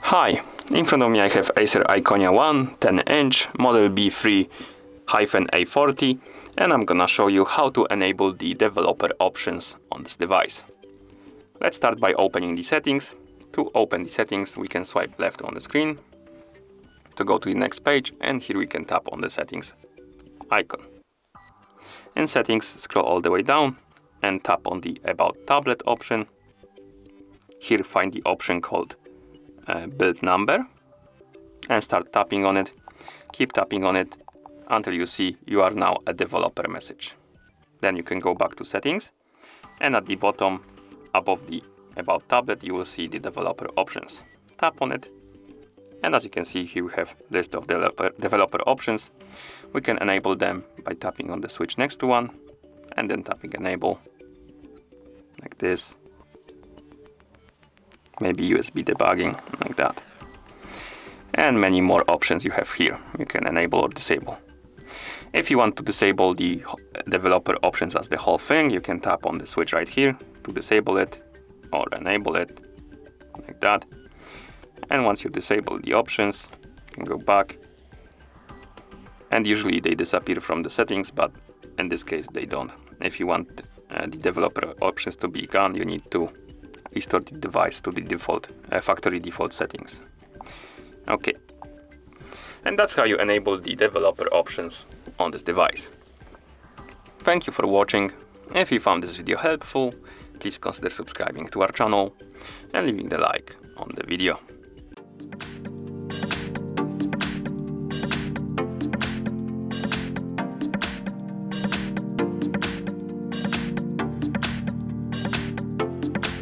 Hi, in front of me I have ACER Iconia One 10-inch model B3-A40, and I'm gonna show you how to enable the developer options on this device. Let's start by opening the settings. To open the settings, we can swipe left on the screen to go to the next page, and here we can tap on the settings icon. In settings, scroll all the way down and tap on the About Tablet option. Here find the option called build number and start tapping on it. Keep tapping on it until you see you are now a developer message. Then you can go back to settings, and at the bottom above the About Tablet you will see the developer options. Tap on it, and as you can see here we have list of developer options. We can enable them by tapping on the switch next to one and then tapping enable like this. Maybe USB debugging, like that. And many more options you have here. You can enable or disable. If you want to disable the developer options as the whole thing, you can tap on the switch right here to disable it or enable it, like that. And once you disable the options, you can go back. And usually they disappear from the settings, but in this case they don't. If you want the developer options to be gone, you need to restore the device to the default factory default settings. Okay, and that's how you enable the developer options on this device. Thank you for watching. If you found this video helpful, please consider subscribing to our channel and leaving the like on the video.